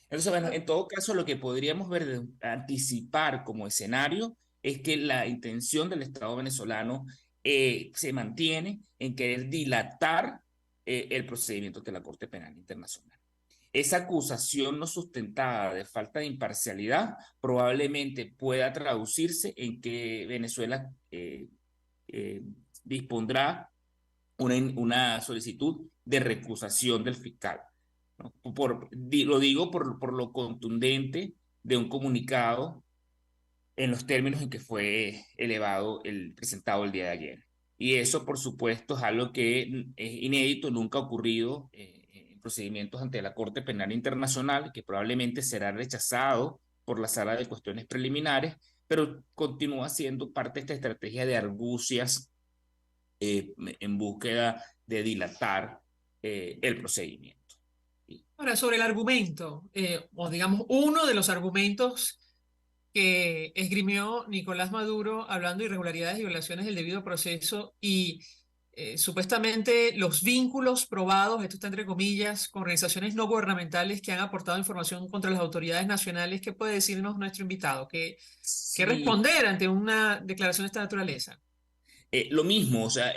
Entonces, bueno, en todo caso, lo que podríamos ver, anticipar como escenario es que la intención del Estado venezolano se mantiene en querer dilatar el procedimiento de la Corte Penal Internacional. Esa acusación no sustentada de falta de imparcialidad probablemente pueda traducirse en que Venezuela dispondrá una solicitud de recusación del fiscal, ¿no? Lo digo por lo contundente de un comunicado en los términos en que fue presentado el día de ayer. Y eso, por supuesto, es algo que es inédito, nunca ha ocurrido en procedimientos ante la Corte Penal Internacional, que probablemente será rechazado por la Sala de Cuestiones Preliminares, pero continúa siendo parte de esta estrategia de argucias en búsqueda de dilatar el procedimiento. Ahora, sobre el argumento, o digamos, uno de los argumentos que esgrimió Nicolás Maduro hablando de irregularidades y violaciones del debido proceso y supuestamente los vínculos probados, esto está entre comillas, con organizaciones no gubernamentales que han aportado información contra las autoridades nacionales. ¿Qué puede decirnos nuestro invitado? ¿Qué responder ante una declaración de esta naturaleza? Lo mismo, o sea,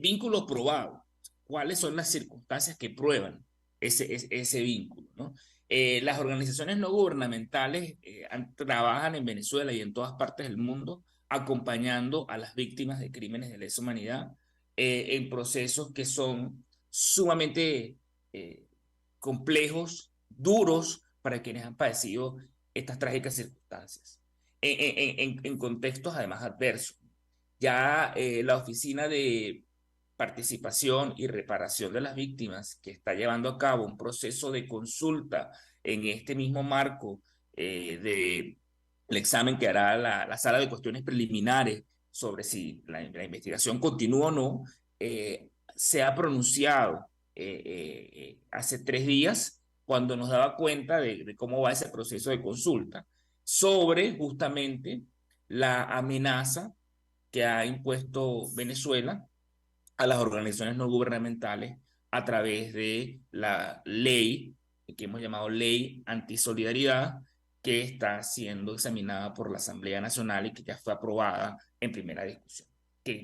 vínculos probados. cuáles son las circunstancias que prueban ese vínculo, ¿no? Las organizaciones no gubernamentales trabajan en Venezuela y en todas partes del mundo acompañando a las víctimas de crímenes de lesa humanidad en procesos que son sumamente complejos, duros para quienes han padecido estas trágicas circunstancias, en contextos además adversos. Ya la Oficina de Participación y Reparación de las Víctimas, que está llevando a cabo un proceso de consulta en este mismo marco del examen que hará la Sala de Cuestiones Preliminares sobre si la investigación continúa o no, se ha pronunciado hace 3 días, cuando nos daba cuenta de cómo va ese proceso de consulta, sobre justamente la amenaza que ha impuesto Venezuela a las organizaciones no gubernamentales a través de la ley que hemos llamado Ley Antisolidaridad, que está siendo examinada por la Asamblea Nacional y que ya fue aprobada en primera discusión.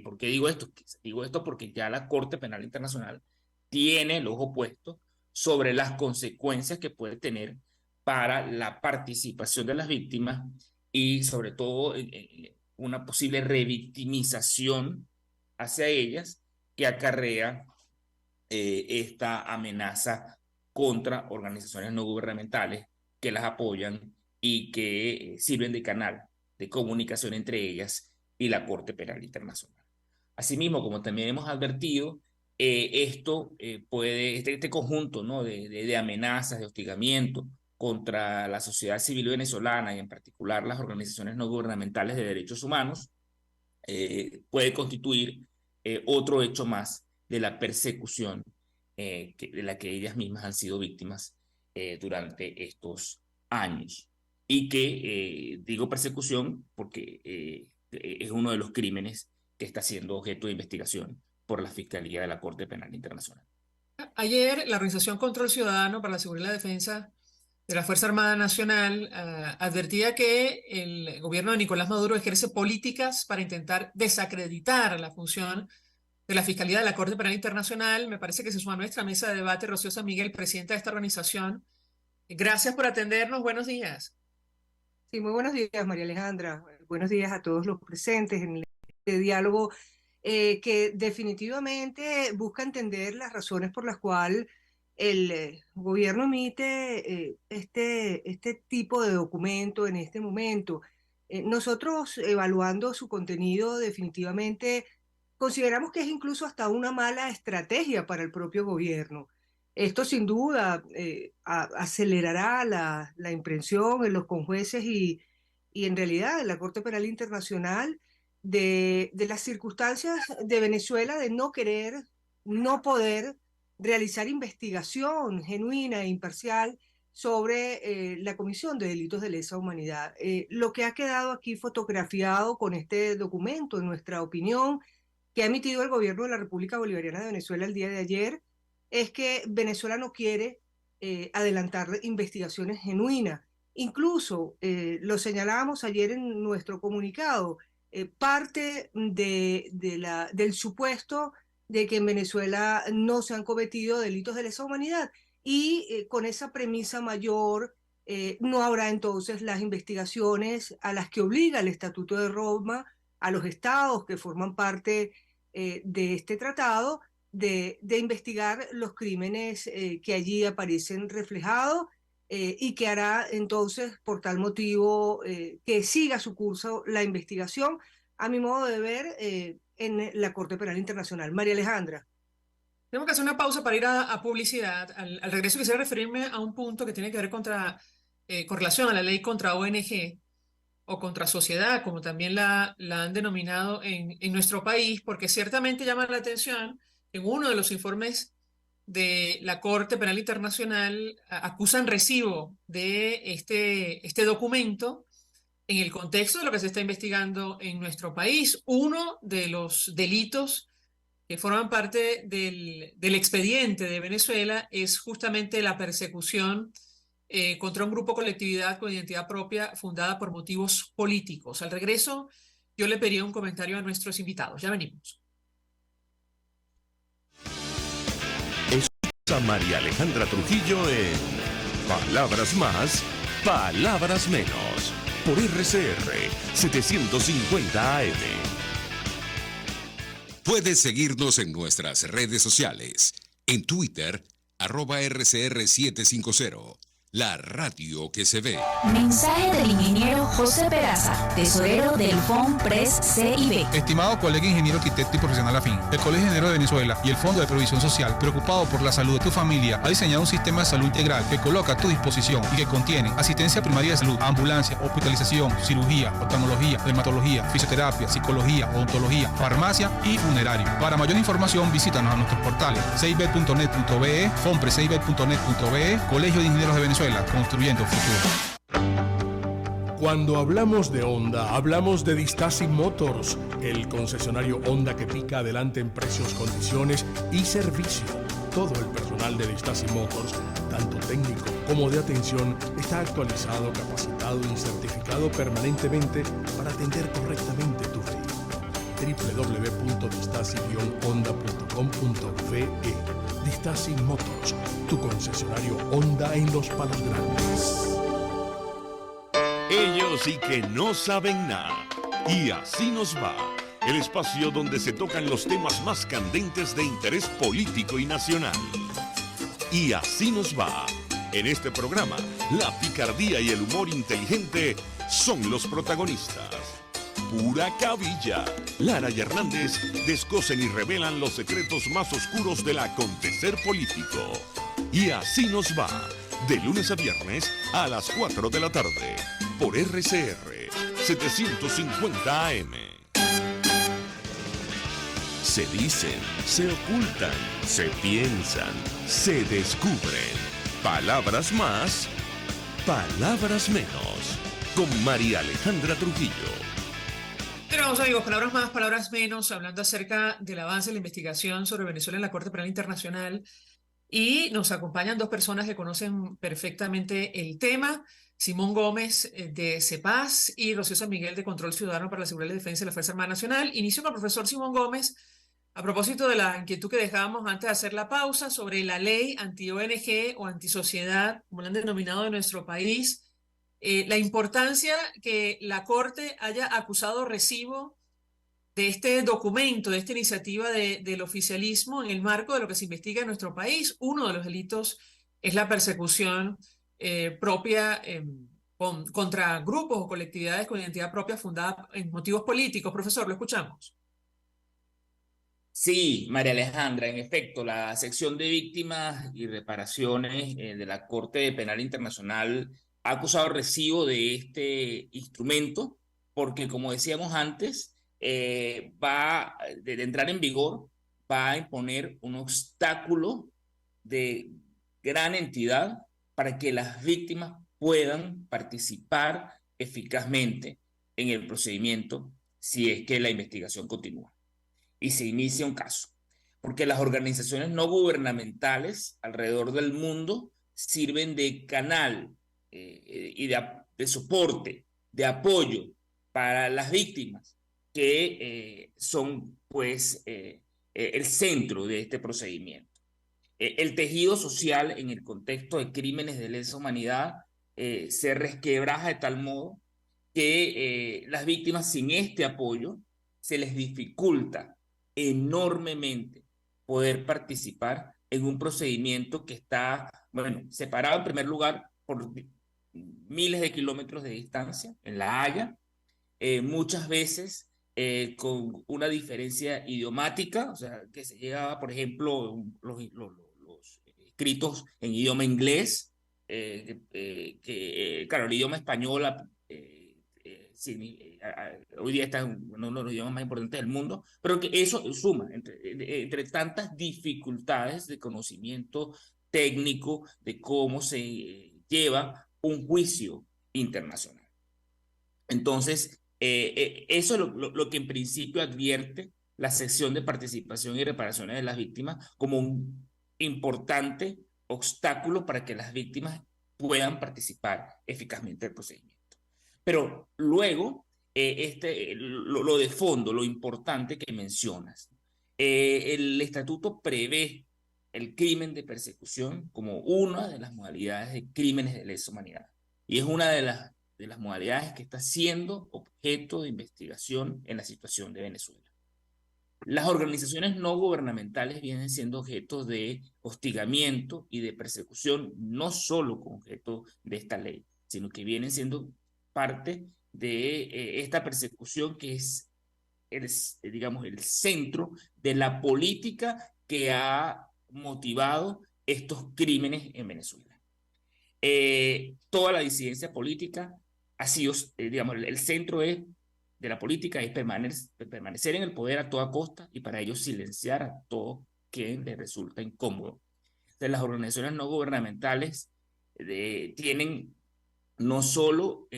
¿Por qué digo esto? Digo esto porque ya la Corte Penal Internacional tiene el ojo puesto sobre las consecuencias que puede tener para la participación de las víctimas y sobre todo una posible revictimización hacia ellas que acarrea esta amenaza contra organizaciones no gubernamentales que las apoyan y que sirven de canal de comunicación entre ellas y la Corte Penal Internacional. Asimismo, como también hemos advertido, este conjunto, ¿no?, de amenazas, de hostigamiento contra la sociedad civil venezolana y en particular las organizaciones no gubernamentales de derechos humanos, puede constituir otro hecho más de la persecución de la que ellas mismas han sido víctimas durante estos años. Y que digo persecución porque es uno de los crímenes que está siendo objeto de investigación por la Fiscalía de la Corte Penal Internacional. Ayer, la Organización Control Ciudadano para la Seguridad y la Defensa de la Fuerza Armada Nacional advertía que el gobierno de Nicolás Maduro ejerce políticas para intentar desacreditar la función de la Fiscalía de la Corte Penal Internacional. Me parece que se suma a nuestra mesa de debate Rocío San Miguel, presidenta de esta organización. Gracias por atendernos. Buenos días. Sí, muy buenos días, María Alejandra. Buenos días a todos los presentes en este diálogo que definitivamente busca entender las razones por las cuales el gobierno emite este tipo de documento en este momento. Nosotros, evaluando su contenido, definitivamente consideramos que es incluso hasta una mala estrategia para el propio gobierno. Esto sin duda acelerará la impresión en los conjueces y en realidad en la Corte Penal Internacional de las circunstancias de Venezuela de no querer, no poder realizar investigación genuina e imparcial sobre la comisión de delitos de lesa humanidad. Lo que ha quedado aquí fotografiado con este documento, en nuestra opinión, que ha emitido el gobierno de la República Bolivariana de Venezuela el día de ayer, es que Venezuela no quiere adelantar investigaciones genuinas. Incluso, lo señalábamos ayer en nuestro comunicado, parte del supuesto de que en Venezuela no se han cometido delitos de lesa humanidad y con esa premisa mayor no habrá entonces las investigaciones a las que obliga el Estatuto de Roma a los estados que forman parte de este tratado de investigar los crímenes que allí aparecen reflejados y que hará entonces por tal motivo que siga su curso la investigación, a mi modo de ver, en la Corte Penal Internacional. María Alejandra. Tengo que hacer una pausa para ir a publicidad. Al regreso quisiera referirme a un punto que tiene que ver con relación a la ley contra ONG o contra sociedad, como también la han denominado en nuestro país, porque ciertamente llama la atención en uno de los informes de la Corte Penal Internacional acusan recibo de este documento en el contexto de lo que se está investigando en nuestro país. Uno de los delitos que forman parte del expediente de Venezuela es justamente la persecución contra un grupo o colectividad con identidad propia fundada por motivos políticos. Al regreso, yo le pediría un comentario a nuestros invitados. Ya venimos. a María Alejandra Trujillo en Palabras Más, Palabras Menos, por RCR 750 AM. Puedes seguirnos en nuestras redes sociales. En Twitter, @RCR750. La radio que se ve. Mensaje del ingeniero José Peraza, tesorero del FONPRES CIB. Estimado colega ingeniero arquitecto y profesional afín, el Colegio de Ingenieros de Venezuela y el Fondo de Previsión Social, preocupado por la salud de tu familia, ha diseñado un sistema de salud integral que coloca a tu disposición y que contiene asistencia primaria de salud, ambulancia, hospitalización, cirugía, oftalmología, dermatología, fisioterapia, psicología, odontología, farmacia y funerario. Para mayor información, visítanos a nuestros portales cib.net.be, fonprescib.net.be, Colegio de Ingenieros de Venezuela, construyendo futuro. Cuando hablamos de Honda, hablamos de Distasi Motors, el concesionario Honda que pica adelante en precios, condiciones y servicio. Todo el personal de Distasi Motors, tanto técnico como de atención, está actualizado, capacitado y certificado permanentemente para atender correctamente tu vehículo. www.distasi-honda.com.ve. Distasi Motors, tu concesionario Honda en Los Palos Grandes. Ellos sí que no saben nada. Y así nos va. El espacio donde se tocan los temas más candentes de interés político y nacional. Y así nos va. En este programa, la picardía y el humor inteligente son los protagonistas. Pura cabilla. Lara y Hernández descosen y revelan los secretos más oscuros del acontecer político. Y así nos va. De lunes a viernes a las 4 de la tarde. Por RCR 750 AM. Se dicen, se ocultan, se piensan, se descubren. Palabras más, palabras menos. Con María Alejandra Trujillo. Tenemos, amigos, palabras más, palabras menos, hablando acerca del avance de la investigación sobre Venezuela en la Corte Penal Internacional. Y nos acompañan dos personas que conocen perfectamente el tema. Simón Gómez de CEPAS y Rocío San Miguel de Control Ciudadano para la Seguridad y la Defensa de la Fuerza Armada Nacional. Inicio con el profesor Simón Gómez a propósito de la inquietud que dejábamos antes de hacer la pausa sobre la ley anti-ONG o antisociedad, como la han denominado en nuestro país. La importancia que la Corte haya acusado recibo de este documento, de esta iniciativa del oficialismo en el marco de lo que se investiga en nuestro país. Uno de los delitos es la persecución propia contra grupos o colectividades con identidad propia fundada en motivos políticos. Profesor, lo escuchamos. Sí, María Alejandra, en efecto, la sección de víctimas y reparaciones de la Corte Penal Internacional ha acusado recibo de este instrumento porque, como decíamos antes, va de entrar en vigor, va a imponer un obstáculo de gran entidad para que las víctimas puedan participar eficazmente en el procedimiento si es que la investigación continúa y se inicia un caso. Porque las organizaciones no gubernamentales alrededor del mundo sirven de canal y de soporte, de apoyo para las víctimas que son pues el centro de este procedimiento. El tejido social en el contexto de crímenes de lesa humanidad se resquebraja de tal modo que las víctimas sin este apoyo se les dificulta enormemente poder participar en un procedimiento que está, bueno, separado en primer lugar por miles de kilómetros de distancia en La Haya, muchas veces con una diferencia idiomática, o sea, que se llegaba, por ejemplo, los escritos en idioma inglés, claro, el idioma español hoy día está en uno de los idiomas más importantes del mundo, pero que eso suma entre tantas dificultades de conocimiento técnico de cómo se lleva un juicio internacional. Entonces, eso es lo que en principio advierte la sección de participación y reparaciones de las víctimas como un importante obstáculo para que las víctimas puedan participar eficazmente del procedimiento. Pero luego, lo de fondo, lo importante que mencionas, el estatuto prevé el crimen de persecución como una de las modalidades de crímenes de lesa humanidad. Y es una de las modalidades que está siendo objeto de investigación en la situación de Venezuela. Las organizaciones no gubernamentales vienen siendo objeto de hostigamiento y de persecución, no solo con objeto de esta ley, sino que vienen siendo parte de esta persecución que es, digamos, el centro de la política que ha motivado estos crímenes en Venezuela. Toda la disidencia política ha sido, digamos, el centro de la política es permanecer en el poder a toda costa y para ello silenciar a todo quien le resulta incómodo. Entonces, las organizaciones no gubernamentales tienen no solo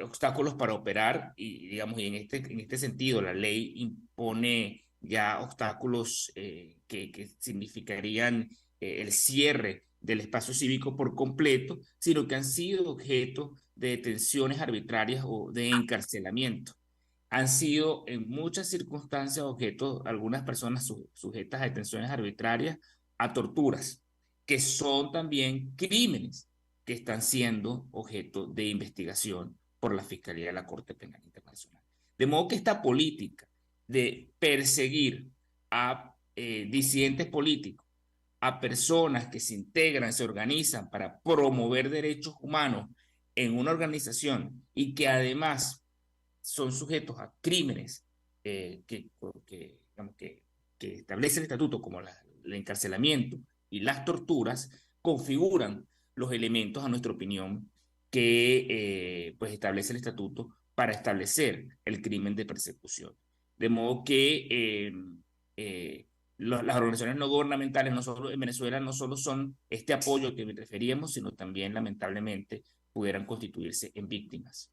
obstáculos para operar y, digamos, y en este sentido la ley impone ya obstáculos que significarían el cierre del espacio cívico por completo, sino que han sido objeto de detenciones arbitrarias o de encarcelamiento. Han sido en muchas circunstancias objeto, algunas personas sujetas a detenciones arbitrarias, a torturas, que son también crímenes que están siendo objeto de investigación por la Fiscalía de la Corte Penal Internacional. De modo que esta política de perseguir a disidentes políticos, a personas que se integran, se organizan para promover derechos humanos en una organización y que además son sujetos a crímenes que establece el estatuto, como el encarcelamiento y las torturas, configuran los elementos, a nuestra opinión, que pues establece el estatuto para establecer el crimen de persecución. De modo que las organizaciones no gubernamentales no solo en Venezuela no solo son este apoyo al que me referíamos, sino también lamentablemente pudieran constituirse en víctimas.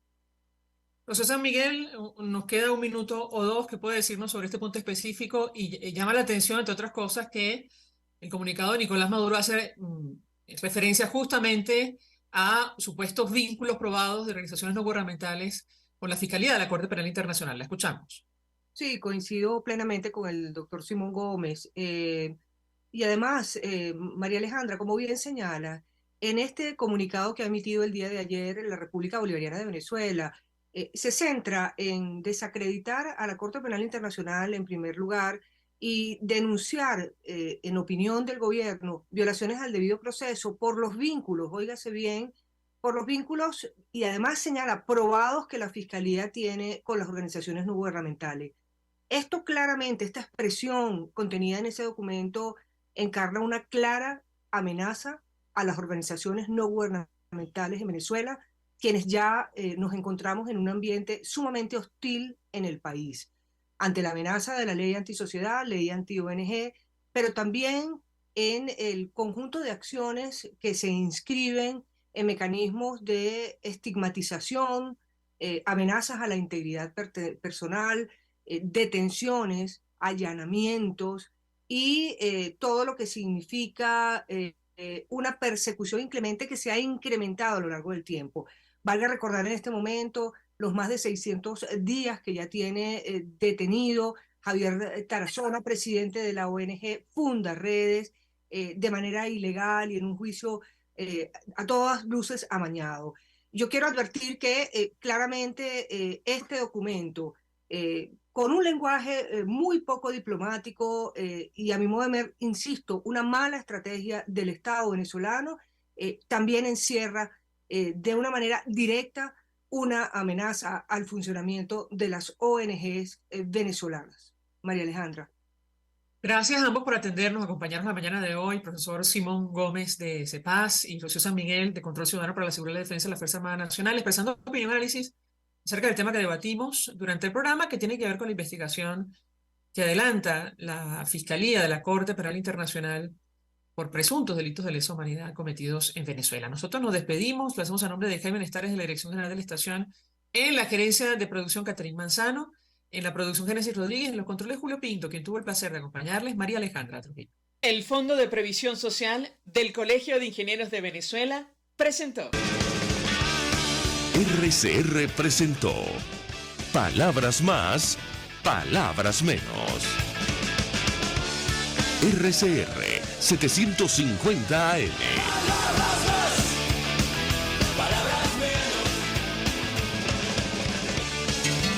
José San Miguel, nos queda un minuto o dos que puede decirnos sobre este punto específico y llama la atención, entre otras cosas, que el comunicado de Nicolás Maduro hace referencia justamente a supuestos vínculos probados de organizaciones no gubernamentales con la Fiscalía de la Corte Penal Internacional. La escuchamos. Sí, coincido plenamente con el doctor Simón Gómez. Y además, María Alejandra, como bien señala, en este comunicado que ha emitido el día de ayer la República Bolivariana de Venezuela, se centra en desacreditar a la Corte Penal Internacional en primer lugar y denunciar, en opinión del gobierno, violaciones al debido proceso por los vínculos, óigase bien, por los vínculos, y además señala probados que la Fiscalía tiene con las organizaciones no gubernamentales. Esto claramente, esta expresión contenida en ese documento encarna una clara amenaza a las organizaciones no gubernamentales en Venezuela, quienes ya nos encontramos en un ambiente sumamente hostil en el país, ante la amenaza de la ley antisociedad, ley anti-ONG, pero también en el conjunto de acciones que se inscriben en mecanismos de estigmatización, amenazas a la integridad personal, detenciones, allanamientos y todo lo que significa una persecución inclemente que se ha incrementado a lo largo del tiempo. Valga recordar en este momento los más de 600 días que ya tiene detenido Javier Tarazona, presidente de la ONG Funda Redes, de manera ilegal y en un juicio a todas luces amañado. Yo quiero advertir que claramente este documento, con un lenguaje muy poco diplomático y a mi modo de ver, insisto, una mala estrategia del Estado venezolano, también encierra de una manera directa una amenaza al funcionamiento de las ONGs venezolanas. María Alejandra. Gracias a ambos por atendernos, acompañarnos la mañana de hoy, profesor Simón Gómez de CEPAS y Rocío San Miguel de Control Ciudadano para la Seguridad y la Defensa de la Fuerza Armada Nacional, expresando opinión y análisis acerca del tema que debatimos durante el programa, que tiene que ver con la investigación que adelanta la Fiscalía de la Corte Penal Internacional por presuntos delitos de lesa humanidad cometidos en Venezuela. Nosotros nos despedimos, lo hacemos a nombre de Jaime Nestares de la Dirección General de la Estación, en la gerencia de producción Catherine Manzano, en la producción Génesis Rodríguez, en los controles Julio Pinto, quien tuvo el placer de acompañarles, María Alejandra Trujillo. El Fondo de Previsión Social del Colegio de Ingenieros de Venezuela presentó. RCR presentó Palabras Más, Palabras Menos. RCR 750 AM.